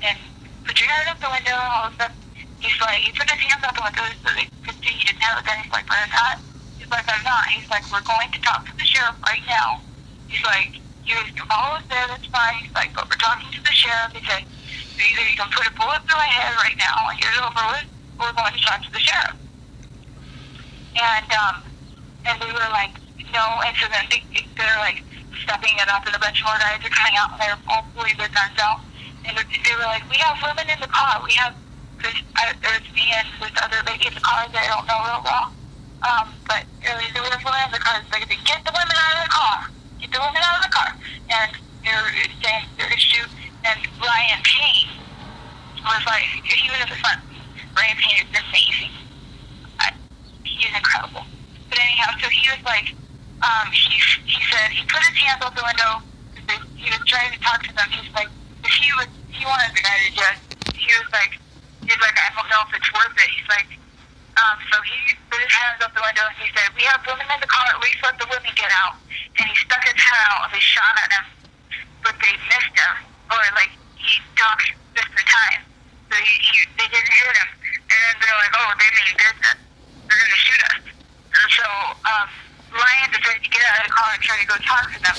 and put your head out the window and all this stuff. He's like, he put his hands out the window so they could see he didn't have a gun. He's like, but I'm not. He's like, I'm not. He's like, we're going to talk to the sheriff right now. He's like, you can follow us there, that's fine. He's like, but we're talking to the sheriff. He said, so either you can put a bullet through my head right now and get it over with, or we're going to talk to the sheriff. And we were like, no, and so then they're like stepping it up, and a bunch more guys are coming out, and they're all pulling their guns out, and they were like, we have women in the car, we have, there's me and this other lady in the car that I don't know real well, but there was women in the car, so they said, get the women out of the car, get the women out of the car, and they're saying they're going to shoot, and Ryan Payne was like, he was at the front. Ryan Payne is amazing. He's incredible. But anyhow, so he was like, he said he put his hands out the window. He was trying to talk to them. He's like, he wanted the guy to just. He was like, I don't know if it's worth it. He's like, so he put his hands out the window and he said, we have women in the car. At least let the women get out. And he stuck his head out and they shot at him, but they missed him, or like he ducked just in time. So they didn't hit him. And then they're like, oh, they mean business. They're going to shoot us. And so Ryan decided to get out of the car and try to go talk to them.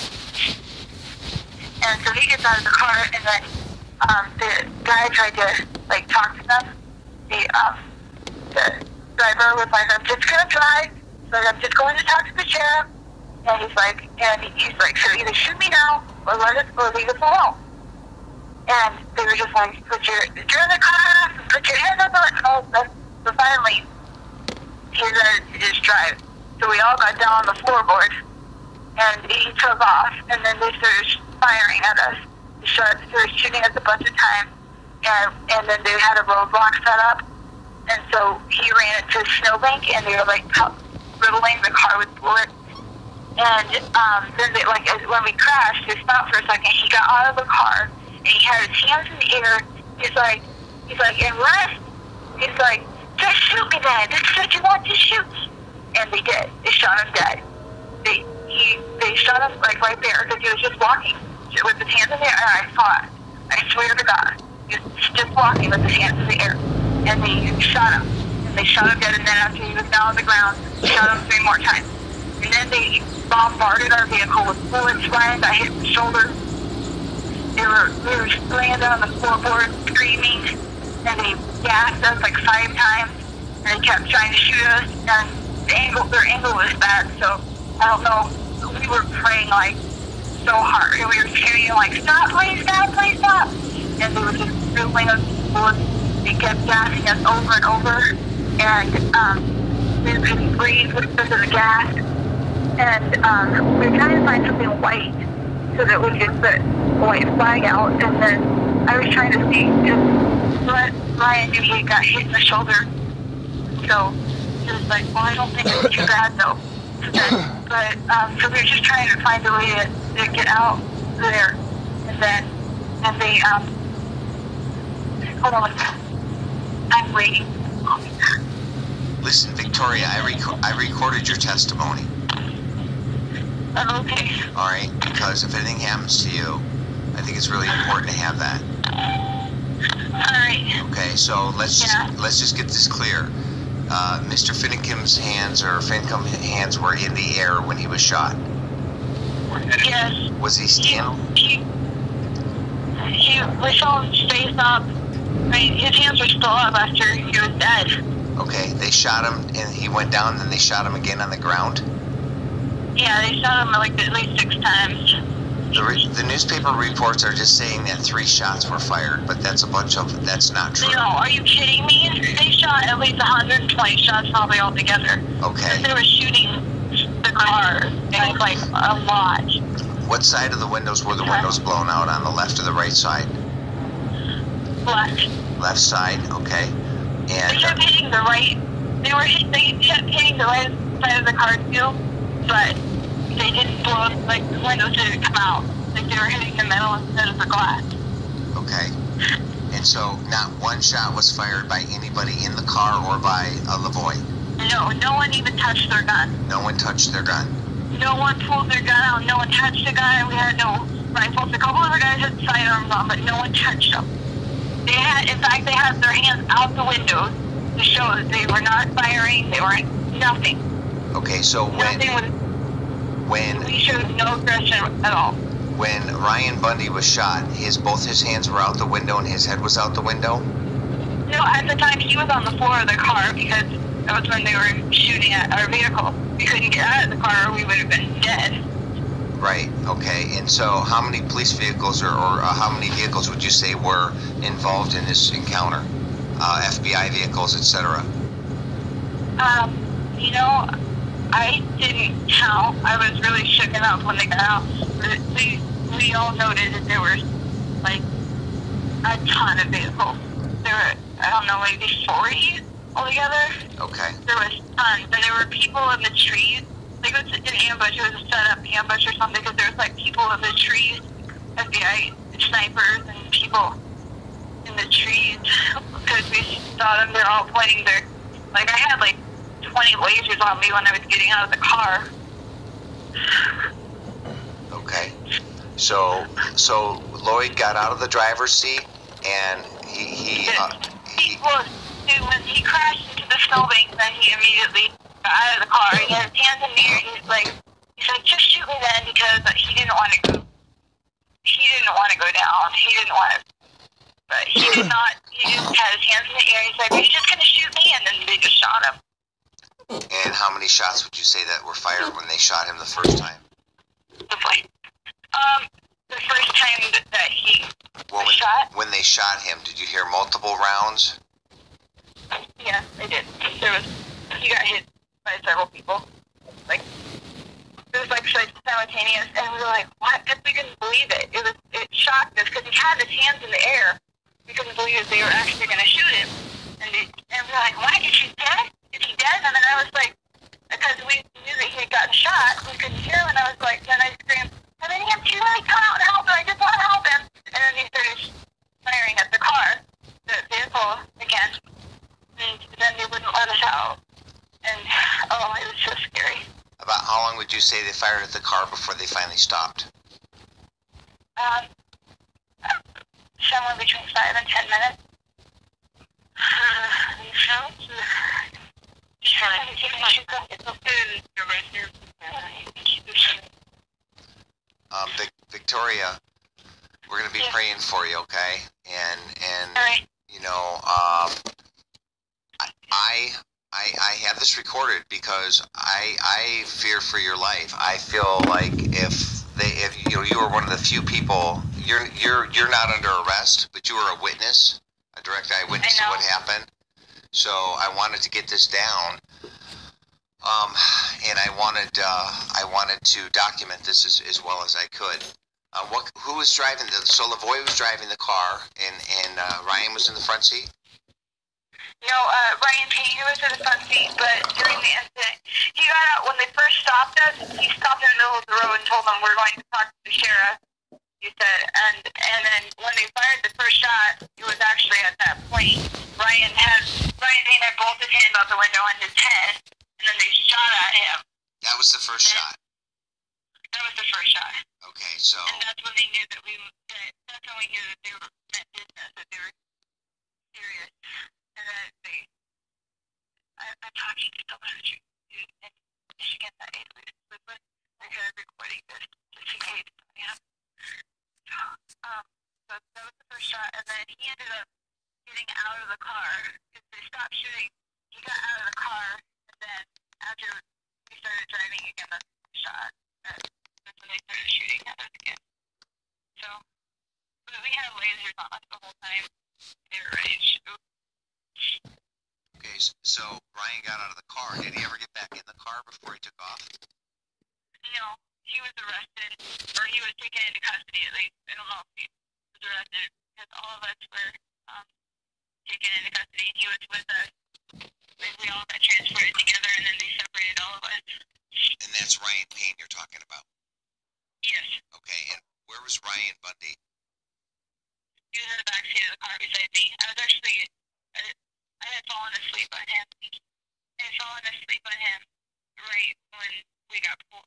And so he gets out of the car, and then the guy tried to like talk to them. The driver was like, I'm just going to drive. So I'm just going to talk to the sheriff. And he's like, so either shoot me now or leave us alone. And they were just like, you're in the car, put your hands up on it. So finally, he said to just drive. So we all got down on the floorboard, and he took off, and then they started firing at us. They started shooting us a bunch of times, and then they had a roadblock set up, and so he ran into a snowbank, and they were like riddling the car with bullets. And then they, like, when we crashed, they stopped for a second. He got out of the car, and he had his hands in the air. He's like, and rest. He's like, just shoot me then. This is what you want to shoot. And they did. They shot him dead. They shot him like right there because he was just walking with his hands in the air. And I saw it. I swear to God. He was just walking with his hands in the air. And they shot him. And they shot him dead. And then after he was down on the ground, they shot him 3 more times. And then they bombarded our vehicle with bullets. Ryan got hit in the shoulder. We were laying down on the floorboard screaming. And they gassed us like 5 times. And they kept trying to shoot us. And their angle was bad. So I don't know. We were praying like so hard. And we were screaming like, stop, please stop, please stop. And they were just riddling us with bullets. They kept gassing us over and over. And we couldn't breathe because of the gas. And we were trying to find something white so that we could put a white flag out. And then I was trying to see, because Ryan knew he got hit in the shoulder. So he was like, well, I don't think it's too bad though. So we were just trying to find a way to get out there. And they, hold on, I'm waiting. Listen, Victoria, I recorded your testimony. Okay. All right, because if anything happens to you, I think it's really important to have that. All right. Okay, so let's just get this clear. Mr. Finicum's Finicum hands were in the air when he was shot. Yes. Was he standing? We saw him face up. I mean, his hands were still up after he was dead. Okay, they shot him and he went down, then they shot him again on the ground? Yeah, they shot him like at least 6 times. The newspaper reports are just saying that 3 shots were fired, but that's not true. No, are you kidding me? They shot at least 120 shots probably altogether. Okay. They were shooting the car. It was like a lot. What side of the windows were the windows blown out on, the left or the right side? Left. Left side, okay. And they kept hitting the right. They kept hitting the right side of the car too, but they didn't blow like the windows didn't come out. Like they were hitting the metal instead of the glass. Okay. And so not one shot was fired by anybody in the car or by Lavoy? No one even touched their gun. No one touched their gun? No one pulled their gun out. No one touched the gun. We had no rifles. A couple of the guys had sidearms on, but no one touched them. They had, in fact, they had their hands out the windows to show that they were not firing. They were nothing. Okay, so when we showed no aggression at all. When Ryan Bundy was shot, both his hands were out the window and his head was out the window? No, at the time he was on the floor of the car because that was when they were shooting at our vehicle. We couldn't get out of the car or we would have been dead. Right, okay. And so how many police vehicles or how many vehicles would you say were involved in this encounter? FBI vehicles, etc.? You know, I didn't count. I was really shooken up when they got out. We all noted that there were, like, a ton of vehicles. There were, I don't know, maybe 40 altogether. Okay. There was tons. And there were people in the trees. Like, it was an ambush. It was a set-up ambush or something, because there was, like, people in the trees, FBI snipers and people in the trees, because we saw them. They're all pointing their, like, I had, like, 20 lasers on me when I was getting out of the car. Okay. So Lloyd got out of the driver's seat and when he crashed into the snowbank, then he immediately got out of the car. He had his hands in the air. He's like, just shoot me then, because he didn't want to go. He didn't want to go down. He didn't want to. But he did not. He just had his hands in the air. He's like, are you just gonna shoot me? And then they just shot him. And how many shots would you say that were fired when they shot him the first time? The first time that he was shot? When they shot him, did you hear multiple rounds? Yes, I did. He got hit by several people. Like, it was like simultaneous, and we were like, what? Because we couldn't believe it. It shocked us, because he had his hands in the air. We couldn't believe that they were actually going to shoot him. And we were like, what? Is he dead? Is he dead? And then I was like, because we knew that he had gotten shot, we couldn't hear him, and I was like, then I screamed, and then he had to really come out and help him. I just want to help him. And then he started firing at the car, the vehicle again, and then they wouldn't let us out. And, oh, it was so scary. About how long would you say they fired at the car before they finally stopped? Somewhere between 5 and 10 minutes. Victoria, we're going to be praying for you, okay? And right. You know, I have this recorded because I fear for your life. I feel like if you were one of the few people, you're not under arrest, but you were a witness, a direct eyewitness to what happened. So I wanted to get this down, and I wanted to document this as well as I could. Who was driving so Lavoy was driving the car, and Ryan was in the front seat? No, Ryan Payne was in the front seat, but during the incident, he got out when they first stopped us. He stopped in the middle of the road and told them, we're going to talk to the sheriff, he said. And then when they fired the first shot, it was actually at that point, Ryan Payne had both his hands out the window on his head, and then they shot at him. That was the first shot? That was the first shot. Okay, so... And that's when they knew that that's when we knew that they were meant business, that they were serious. And then I'm talking to someone who's in Michigan that ate with. I started recording this just in case. Yeah. So that was the first shot, and then he ended up getting out of the car because they stopped shooting. He got out of the car, and then after we started driving again, that's the shot. That's when they started shooting at us again. So, but we had lasers on us the whole time. They were ready to shoot. Okay, so Ryan got out of the car. Did he ever get back in the car before he took off? No, he was arrested, or he was taken into custody at least. I don't know if he was arrested, because all of us were taken into custody, and he was with us. We all got transported together, and then they separated all of us. And that's Ryan Payne you're talking about? Yes. Okay, and where was Ryan Bundy? He was in the back seat of the car beside me. I was actually... I had fallen asleep on him. I had fallen asleep on him right when we got pulled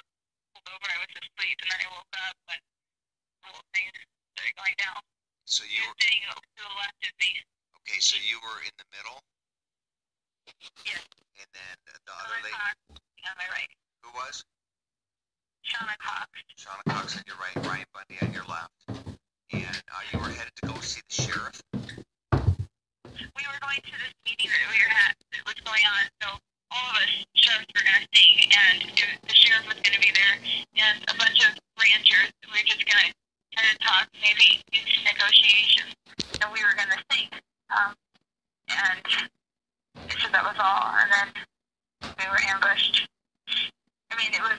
over. I was asleep, and then I woke up when the whole thing started going down. So He was sitting to the left of me. Okay, so you were in the middle? Yes. And then the other lady? On my right. Who was? Shauna Cox. Shauna Cox on your right, Ryan Bundy on your left. And you were headed to go see the sheriff? We were going to this meeting that we were at that was going on, so all of us sheriffs were going to sing, and the sheriff was going to be there, and a bunch of ranchers. We were just going to kind of talk, maybe do some negotiations, and we were going to sing. And so that was all, and then we were ambushed. I mean, it was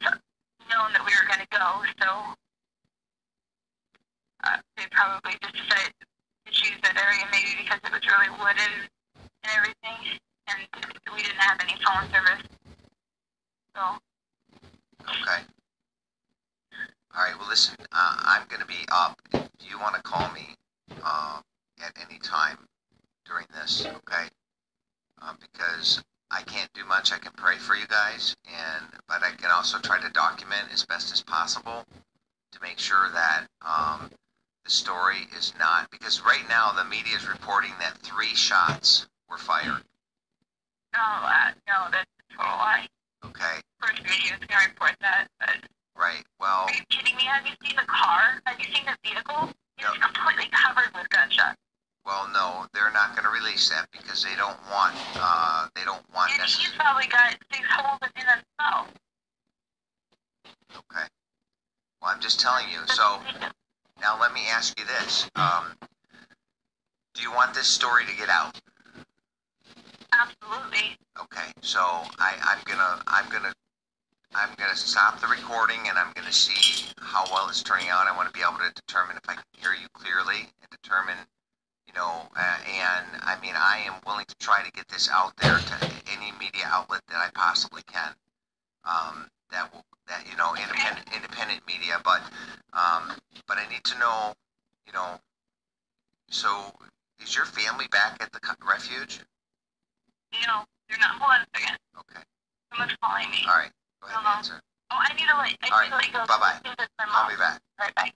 known that we were going to go, so they probably just decided to choose that area maybe because it was really wooded and everything, and we didn't have any phone service. So. Okay. All right. Well, listen. I'm going to be up. If you want to call me at any time during this, okay? Because I can't do much. I can pray for you guys, but I can also try to document as best as possible to make sure that the story is not, because right now the media is reporting that 3 shots were fired. No, that's a total lie. Okay. First media is going to report that, but... Right, well... Are you kidding me? Have you seen the car? Have you seen the vehicle? It's completely covered with gunshots. Well, no, they're not going to release that because they don't want And he's probably got 6 holes in himself. Okay. Well, I'm just telling you. So, now let me ask you this. Do you want this story to get out? Absolutely. Okay, so I'm gonna stop the recording and I'm gonna see how well it's turning out. I want to be able to determine if I can hear you clearly and determine, and I mean, I am willing to try to get this out there to any media outlet that I possibly can. Independent media, but I need to know, so is your family back at the refuge? No, they're not. Hold on a second. Okay. Someone's calling me. All right. Go ahead and answer. Oh, I need to let you go. Bye-bye. Call me back. All right, bye.